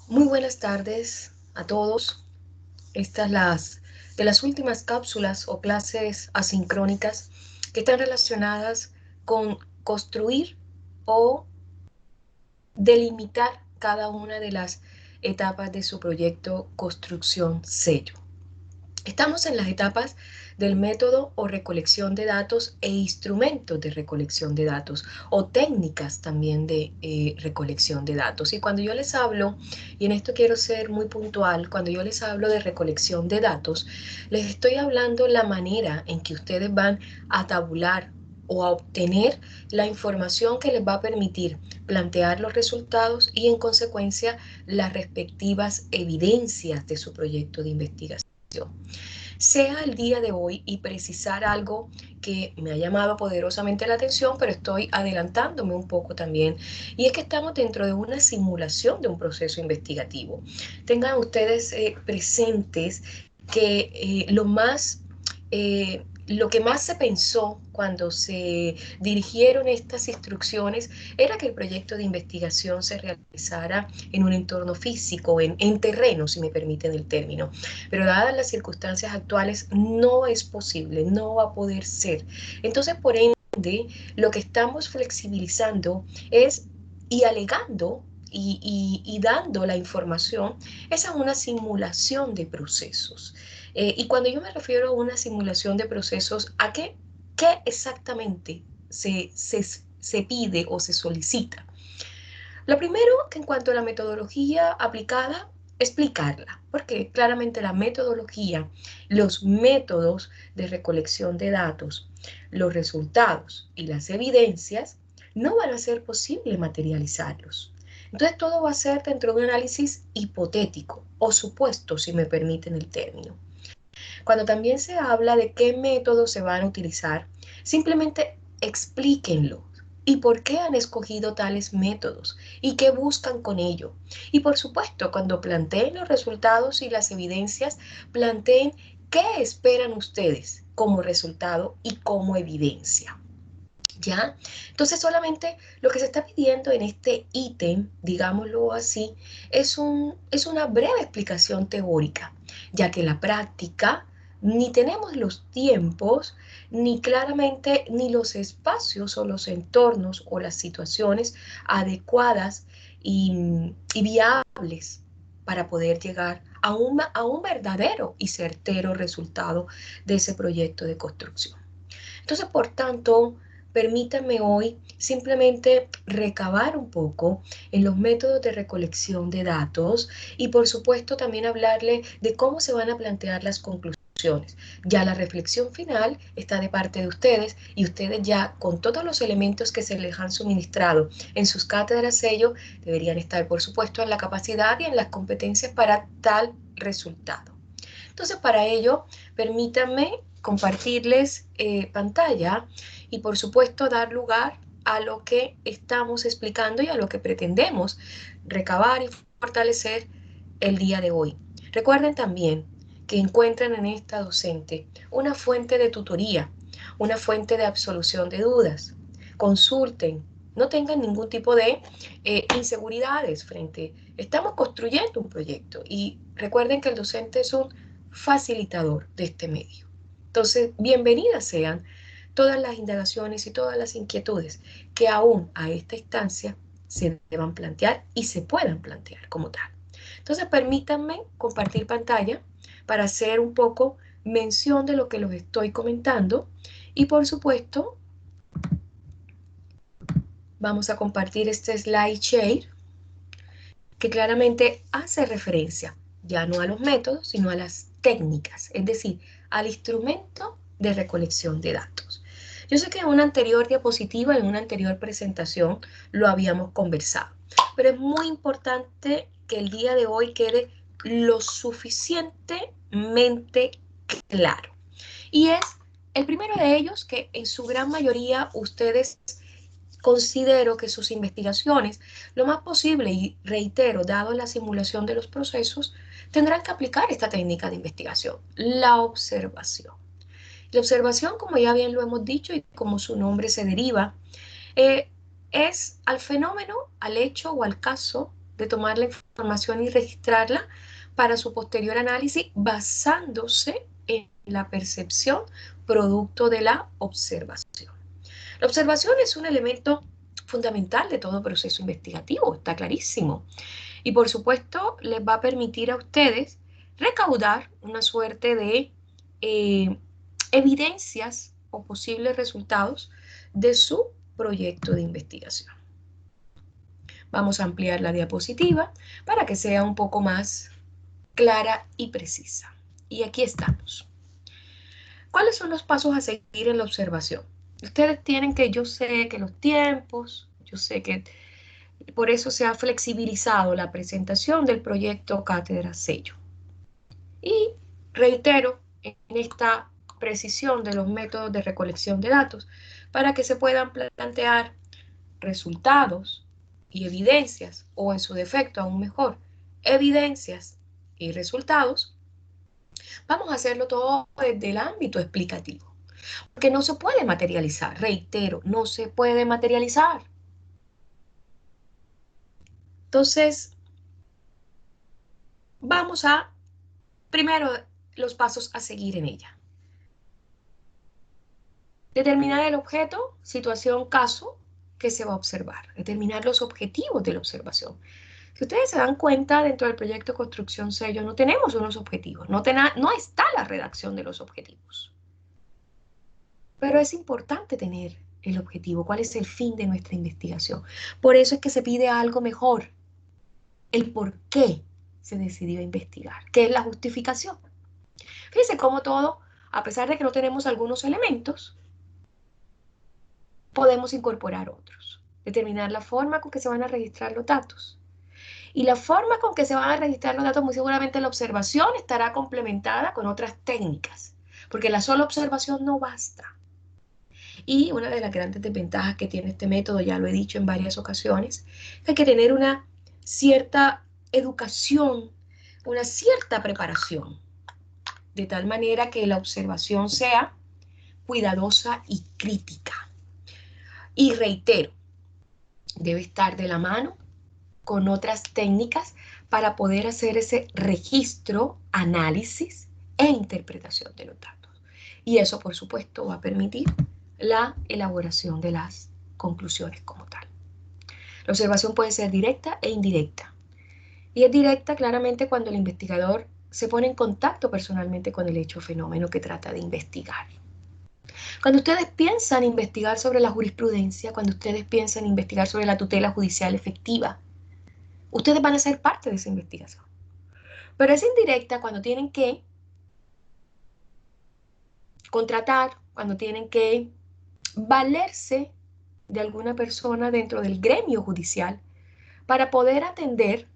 Muy buenas tardes a todos. Estas de las últimas cápsulas o clases asincrónicas que están relacionadas con construir o delimitar cada una de las etapas de su proyecto Construcción Sello. Estamos en las etapas del método o recolección de datos e instrumentos de recolección de datos o técnicas también de recolección de datos. Y cuando yo les hablo, y en esto quiero ser muy puntual, cuando yo les hablo de recolección de datos, les estoy hablando la manera en que ustedes van a tabular o a obtener la información que les va a permitir plantear los resultados y en consecuencia las respectivas evidencias de su proyecto de investigación. Sea el día de hoy y precisar algo que me ha llamado poderosamente la atención, pero estoy adelantándome un poco también, y es que estamos dentro de una simulación de un proceso investigativo. Tengan ustedes presentes que lo que más se pensó cuando se dirigieron estas instrucciones era que el proyecto de investigación se realizara en un entorno físico, en terreno, si me permiten el término. Pero dadas las circunstancias actuales, no es posible, no va a poder ser. Entonces, por ende, lo que estamos flexibilizando es y alegando y dando la información es a una simulación de procesos. Y cuando yo me refiero a una simulación de procesos, ¿a qué exactamente se pide o se solicita? Lo primero, que en cuanto a la metodología aplicada, explicarla, porque claramente la metodología, los métodos de recolección de datos, los resultados y las evidencias no van a ser posible materializarlos. Entonces todo va a ser dentro de un análisis hipotético o supuesto, si me permiten el término. Cuando también se habla de qué métodos se van a utilizar, simplemente explíquenlo y por qué han escogido tales métodos y qué buscan con ello. Y por supuesto, cuando planteen los resultados y las evidencias, planteen qué esperan ustedes como resultado y como evidencia. ¿Ya? Entonces solamente lo que se está pidiendo en este ítem, digámoslo así, es una breve explicación teórica, ya que la práctica ni tenemos los tiempos, ni claramente ni los espacios o los entornos o las situaciones adecuadas y viables para poder llegar a un verdadero y certero resultado de ese proyecto de construcción. Entonces, por tanto, permítanme hoy simplemente recabar un poco en los métodos de recolección de datos y por supuesto también hablarle de cómo se van a plantear las conclusiones. Ya la reflexión final está de parte de ustedes y ustedes ya con todos los elementos que se les han suministrado en sus cátedras sello deberían estar por supuesto en la capacidad y en las competencias para tal resultado. Entonces, para ello, permítanme compartirles pantalla y, por supuesto, dar lugar a lo que estamos explicando y a lo que pretendemos recabar y fortalecer el día de hoy. Recuerden también que encuentran en esta docente una fuente de tutoría, una fuente de absolución de dudas. Consulten, no tengan ningún tipo de inseguridades frente. Estamos construyendo un proyecto y recuerden que el docente es un facilitador de este medio. Entonces, bienvenidas sean todas las indagaciones y todas las inquietudes que aún a esta instancia se deban plantear y se puedan plantear como tal. Entonces, permítanme compartir pantalla para hacer un poco mención de lo que los estoy comentando y por supuesto vamos a compartir este slide share que claramente hace referencia ya no a los métodos, sino a las técnicas, es decir, al instrumento de recolección de datos. Yo sé que en una anterior diapositiva, en una anterior presentación, lo habíamos conversado, pero es muy importante que el día de hoy quede lo suficientemente claro. Y es el primero de ellos que en su gran mayoría ustedes considero que sus investigaciones, lo más posible, y reitero, dado la simulación de los procesos, tendrán que aplicar esta técnica de investigación, la observación. La observación, como ya bien lo hemos dicho y como su nombre se deriva, eh, es al fenómeno, al hecho o al caso de tomar la información y registrarla para su posterior análisis basándose en la percepción producto de la observación. La observación es un elemento fundamental de todo proceso investigativo, está clarísimo. Y por supuesto les va a permitir a ustedes recaudar una suerte de evidencias o posibles resultados de su proyecto de investigación. Vamos a ampliar la diapositiva para que sea un poco más clara y precisa. Y aquí estamos. ¿Cuáles son los pasos a seguir en la observación? Ustedes tienen que, yo sé que los tiempos, yo sé que por eso se ha flexibilizado la presentación del proyecto Cátedra Sello. Y reitero en esta precisión de los métodos de recolección de datos para que se puedan plantear resultados y evidencias, o en su defecto aún mejor, evidencias y resultados. Vamos a hacerlo todo desde el ámbito explicativo, porque no se puede materializar, reitero, no se puede materializar. Entonces, vamos a, primero, los pasos a seguir en ella. Determinar el objeto, situación, caso que se va a observar. Determinar los objetivos de la observación. Si ustedes se dan cuenta, dentro del proyecto Construcción Sello no tenemos unos objetivos, no está la redacción de los objetivos. Pero es importante tener el objetivo, cuál es el fin de nuestra investigación. Por eso es que se pide algo mejor, el por qué se decidió investigar, qué es la justificación. Fíjense cómo todo, a pesar de que no tenemos algunos elementos, podemos incorporar otros. Determinar la forma con que se van a registrar los datos. Y la forma con que se van a registrar los datos, muy seguramente la observación estará complementada con otras técnicas, porque la sola observación no basta. Y una de las grandes desventajas que tiene este método, ya lo he dicho en varias ocasiones, es que hay que tener una cierta educación, una cierta preparación, de tal manera que la observación sea cuidadosa y crítica. Y reitero, debe estar de la mano con otras técnicas para poder hacer ese registro, análisis e interpretación de los datos. Y eso, por supuesto, va a permitir la elaboración de las conclusiones como tal. La observación puede ser directa e indirecta. Y es directa claramente cuando el investigador se pone en contacto personalmente con el hecho o fenómeno que trata de investigar. Cuando ustedes piensan investigar sobre la jurisprudencia, cuando ustedes piensan investigar sobre la tutela judicial efectiva, ustedes van a ser parte de esa investigación. Pero es indirecta cuando tienen que contratar, cuando tienen que valerse de alguna persona dentro del gremio judicial para poder atender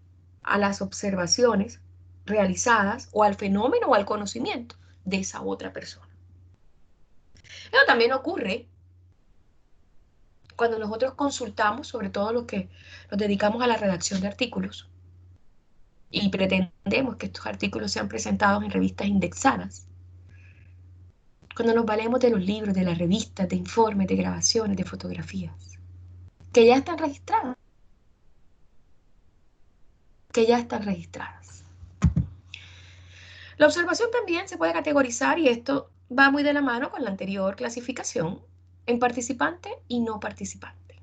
a las observaciones realizadas o al fenómeno o al conocimiento de esa otra persona. Eso también ocurre cuando nosotros consultamos, sobre todo los que nos dedicamos a la redacción de artículos, y pretendemos que estos artículos sean presentados en revistas indexadas. Cuando nos valemos de los libros, de las revistas, de informes, de grabaciones, de fotografías, que ya están registradas, La observación también se puede categorizar, y esto va muy de la mano con la anterior clasificación, en participante y no participante.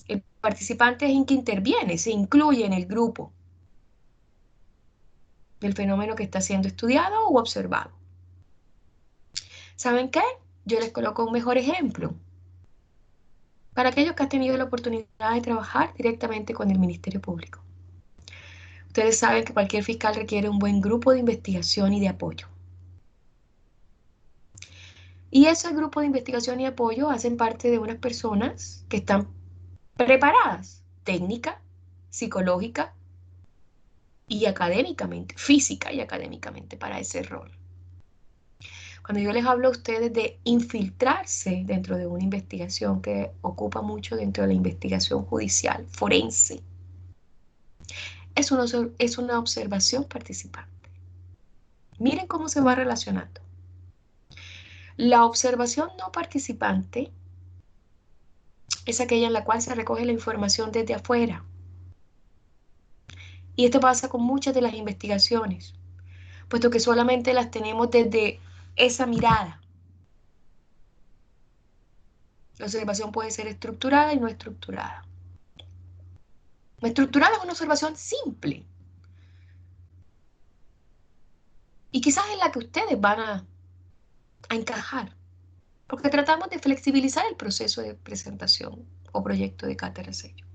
El participante es en que interviene, se incluye en el grupo del fenómeno que está siendo estudiado u observado. ¿Saben qué? Yo les coloco un mejor ejemplo. Para aquellos que han tenido la oportunidad de trabajar directamente con el Ministerio Público. Ustedes saben que cualquier fiscal requiere un buen grupo de investigación y de apoyo. Y ese grupo de investigación y apoyo hacen parte de unas personas que están preparadas técnica, psicológica y académicamente, física y académicamente para ese rol. Cuando yo les hablo a ustedes de infiltrarse dentro de una investigación que ocupa mucho dentro de la investigación judicial, forense, es una observación participante. Miren cómo se va relacionando. La observación no participante es aquella en la cual se recoge la información desde afuera. Y esto pasa con muchas de las investigaciones, puesto que solamente las tenemos desde esa mirada. La observación puede ser estructurada y no estructurada. La estructurada es una observación simple. Y quizás es la que ustedes van a encajar, porque tratamos de flexibilizar el proceso de presentación o proyecto de cátedra sello,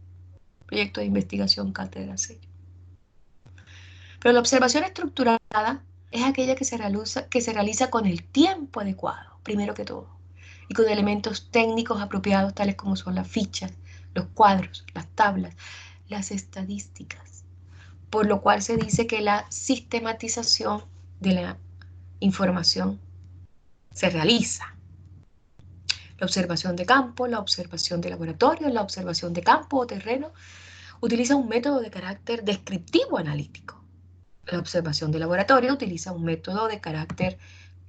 proyecto de investigación cátedra sello. Pero la observación estructurada es aquella que se realiza con el tiempo adecuado, primero que todo, y con elementos técnicos apropiados tales como son las fichas, los cuadros, las tablas, las estadísticas, por lo cual se dice que la sistematización de la información se realiza. La observación de campo, la observación de laboratorio, la observación de campo o terreno utiliza un método de carácter descriptivo analítico. La observación de laboratorio utiliza un método de carácter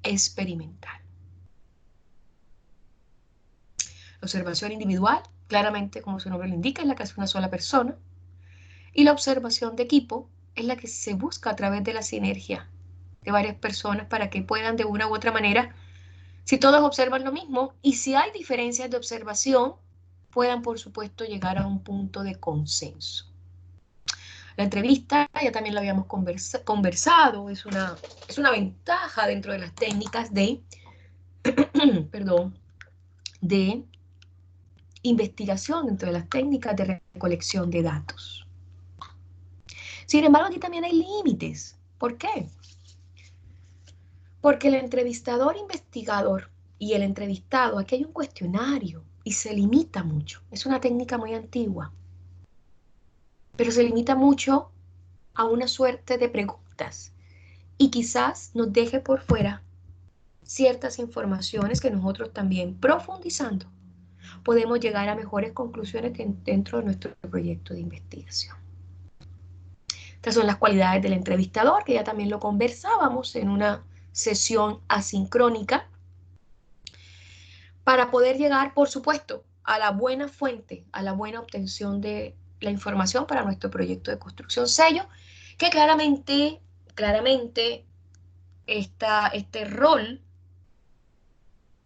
experimental. La observación individual, claramente como su nombre lo indica, es la que hace una sola persona. Y la observación de equipo es la que se busca a través de la sinergia de varias personas para que puedan de una u otra manera, si todos observan lo mismo y si hay diferencias de observación, puedan por supuesto llegar a un punto de consenso. La entrevista, ya también lo habíamos conversado, es una ventaja dentro de las técnicas de, perdón, de investigación, dentro de las técnicas de recolección de datos. Sin embargo, aquí también hay límites. ¿Por qué? Porque el entrevistador investigador y el entrevistado, aquí hay un cuestionario y se limita mucho. Es una técnica muy antigua, pero se limita mucho a una suerte de preguntas y quizás nos deje por fuera ciertas informaciones que nosotros también profundizando podemos llegar a mejores conclusiones dentro de nuestro proyecto de investigación. Estas son las cualidades del entrevistador, que ya también lo conversábamos en una sesión asincrónica, para poder llegar, por supuesto, a la buena fuente, a la buena obtención de la información para nuestro proyecto de construcción sello, que claramente este rol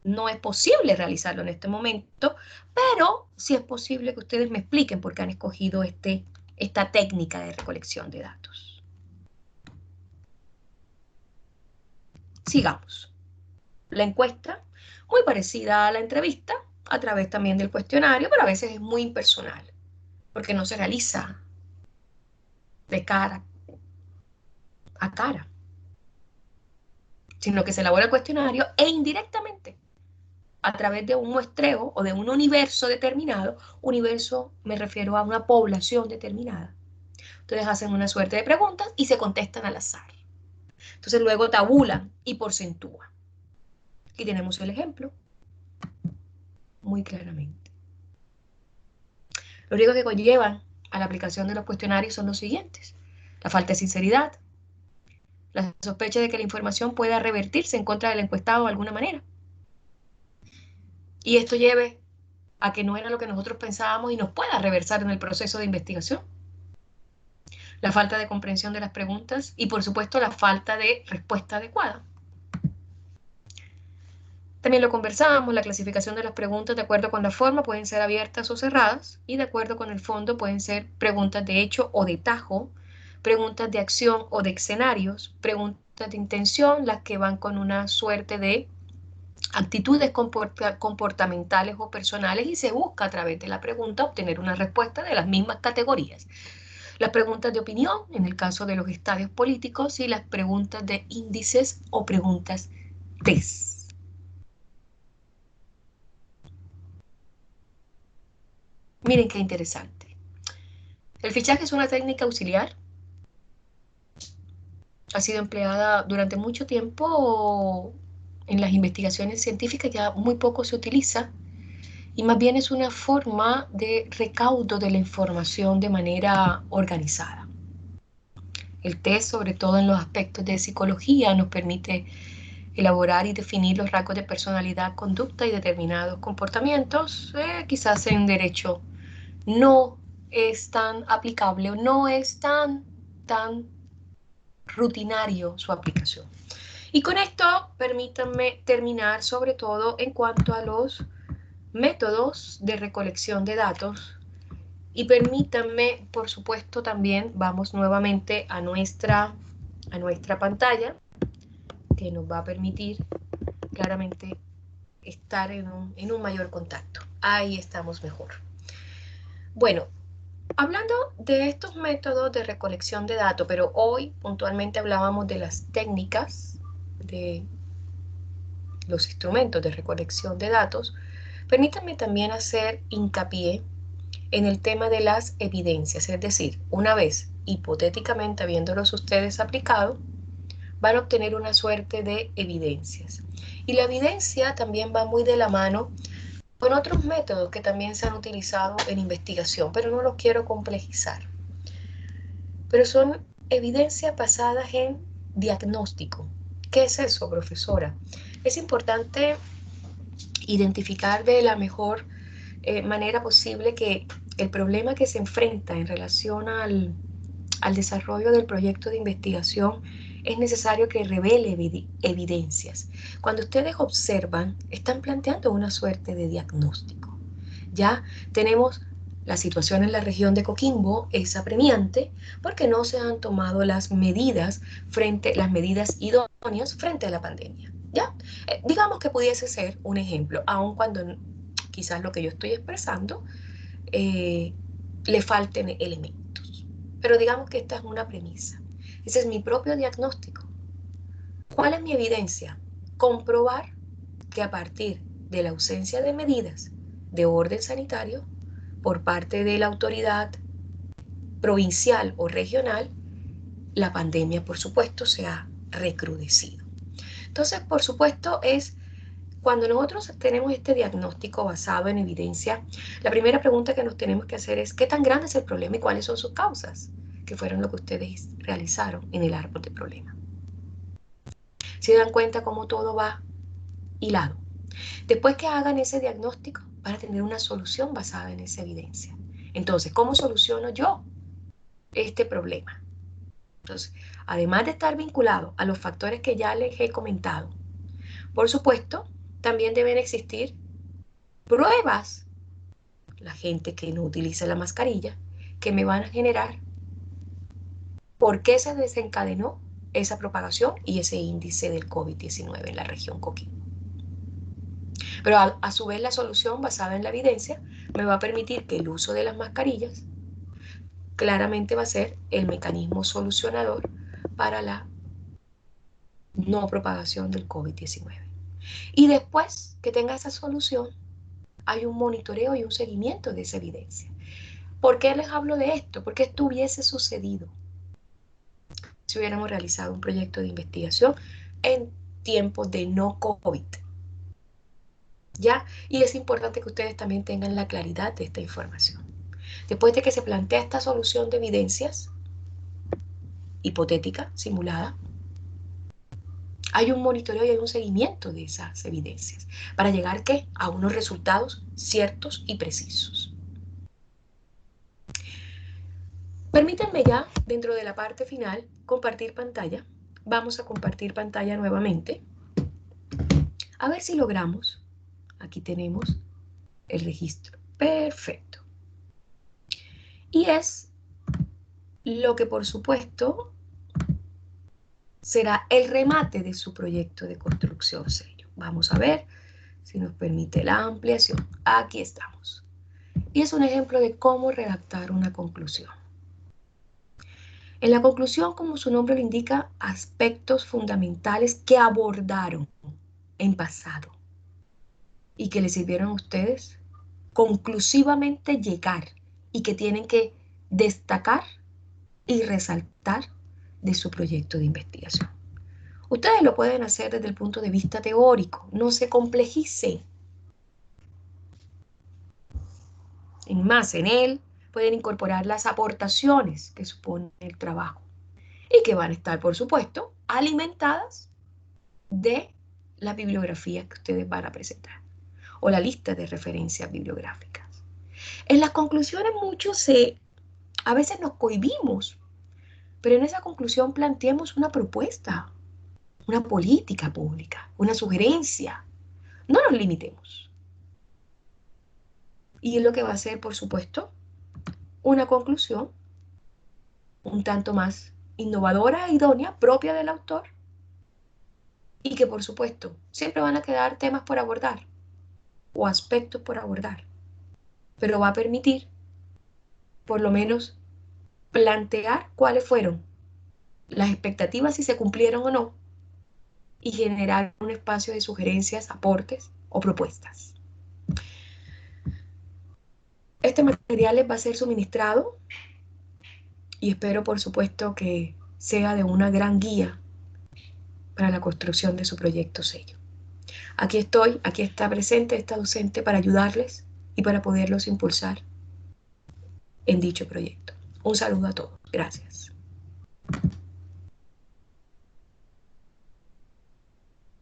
no es posible realizarlo en este momento, pero sí es posible que ustedes me expliquen por qué han escogido esta técnica de recolección de datos. Sigamos. La encuesta, muy parecida a la entrevista, a través también del cuestionario, pero a veces es muy impersonal, porque no se realiza de cara a cara, sino que se elabora el cuestionario e indirectamente a través de un muestreo o de un universo determinado. Universo me refiero a una población determinada. Ustedes hacen una suerte de preguntas y se contestan al azar. Entonces luego tabulan y porcentúan. Aquí tenemos el ejemplo muy claramente. Los riesgos que conllevan a la aplicación de los cuestionarios son los siguientes: la falta de sinceridad, la sospecha de que la información pueda revertirse en contra del encuestado de alguna manera, y esto lleve a que no era lo que nosotros pensábamos y nos pueda reversar en el proceso de investigación. La falta de comprensión de las preguntas y, por supuesto, la falta de respuesta adecuada. También lo conversábamos, la clasificación de las preguntas de acuerdo con la forma pueden ser abiertas o cerradas, y de acuerdo con el fondo pueden ser preguntas de hecho o de tajo, preguntas de acción o de escenarios, preguntas de intención, las que van con una suerte de actitudes comportamentales o personales, y se busca a través de la pregunta obtener una respuesta de las mismas categorías. Las preguntas de opinión, en el caso de los estadios políticos, y las preguntas de índices o preguntas test. Miren qué interesante. El fichaje es una técnica auxiliar. Ha sido empleada durante mucho tiempo en las investigaciones científicas, ya muy poco se utiliza, y más bien es una forma de recaudo de la información de manera organizada. El test, sobre todo en los aspectos de psicología, nos permite elaborar y definir los rasgos de personalidad, conducta y determinados comportamientos. Quizás en derecho no es tan aplicable o no es tan tan rutinario su aplicación. Y con esto permítanme terminar sobre todo en cuanto a los métodos de recolección de datos y permítanme, por supuesto, también vamos nuevamente a nuestra pantalla que nos va a permitir claramente estar en un mayor contacto. Ahí estamos mejor. Bueno, hablando de estos métodos de recolección de datos, pero hoy puntualmente hablábamos de las técnicas, de los instrumentos de recolección de datos, permítanme también hacer hincapié en el tema de las evidencias, es decir, una vez hipotéticamente habiéndolos ustedes aplicado, van a obtener una suerte de evidencias. Y la evidencia también va muy de la mano con otros métodos que también se han utilizado en investigación, pero no los quiero complejizar. Pero son evidencias basadas en diagnóstico. ¿Qué es eso, profesora? Es importante identificar de la mejor manera posible que el problema que se enfrenta en relación al desarrollo del proyecto de investigación es necesario que revele evidencias. Cuando ustedes observan, están planteando una suerte de diagnóstico. Ya tenemos la situación en la región de Coquimbo es apremiante porque no se han tomado las medidas idóneas frente a la pandemia. ¿Ya? Digamos que pudiese ser un ejemplo, aun cuando quizás lo que yo estoy expresando le falten elementos. Pero digamos que esta es una premisa. Ese es mi propio diagnóstico. ¿Cuál es mi evidencia? Comprobar que a partir de la ausencia de medidas de orden sanitario por parte de la autoridad provincial o regional, la pandemia, por supuesto, se ha recrudecido. Entonces, por supuesto, es cuando nosotros tenemos este diagnóstico basado en evidencia, la primera pregunta que nos tenemos que hacer es ¿qué tan grande es el problema y cuáles son sus causas? Que fueron lo que ustedes realizaron en el árbol de problema. Se dan cuenta cómo todo va hilado. Después que hagan ese diagnóstico, van a tener una solución basada en esa evidencia. Entonces, ¿cómo soluciono yo este problema? Entonces, además de estar vinculado a los factores que ya les he comentado, por supuesto, también deben existir pruebas, la gente que no utiliza la mascarilla, que me van a generar por qué se desencadenó esa propagación y ese índice del COVID-19 en la región Coquimbo. Pero a su vez la solución basada en la evidencia me va a permitir que el uso de las mascarillas claramente va a ser el mecanismo solucionador para la no propagación del COVID-19. Y después que tenga esa solución, hay un monitoreo y un seguimiento de esa evidencia. ¿Por qué les hablo de esto? Porque esto hubiese sucedido si hubiéramos realizado un proyecto de investigación en tiempos de no COVID. ¿Ya? Y es importante que ustedes también tengan la claridad de esta información. Después de que se plantea esta solución de evidencias, hipotética, simulada, hay un monitoreo y hay un seguimiento de esas evidencias para llegar ¿qué? A unos resultados ciertos y precisos. Permítanme ya, dentro de la parte final, compartir pantalla. Vamos a compartir pantalla nuevamente. A ver si logramos. Aquí tenemos el registro. Perfecto. Y es lo que, por supuesto, será el remate de su proyecto de construcción sello. Vamos a ver si nos permite la ampliación. Aquí estamos. Y es un ejemplo de cómo redactar una conclusión. En la conclusión, como su nombre lo indica, aspectos fundamentales que abordaron en pasado y que les sirvieron a ustedes conclusivamente llegar y que tienen que destacar y resaltar de su proyecto de investigación. Ustedes lo pueden hacer desde el punto de vista teórico, no se complejicen. En más, en él pueden incorporar las aportaciones que supone el trabajo y que van a estar, por supuesto, alimentadas de la bibliografía que ustedes van a presentar o la lista de referencias bibliográficas. En las conclusiones a veces nos cohibimos pero en esa conclusión planteemos una propuesta, una política pública, una sugerencia. No nos limitemos. Y es lo que va a ser, por supuesto, una conclusión un tanto más innovadora e idónea, propia del autor, y que, por supuesto, siempre van a quedar temas por abordar o aspectos por abordar, pero va a permitir, por lo menos, plantear cuáles fueron las expectativas, si se cumplieron o no, y generar un espacio de sugerencias, aportes o propuestas. Este material les va a ser suministrado y espero, por supuesto, que sea de una gran guía para la construcción de su proyecto sello. Aquí estoy, aquí está presente esta docente para ayudarles y para poderlos impulsar en dicho proyecto. Un saludo a todos. Gracias.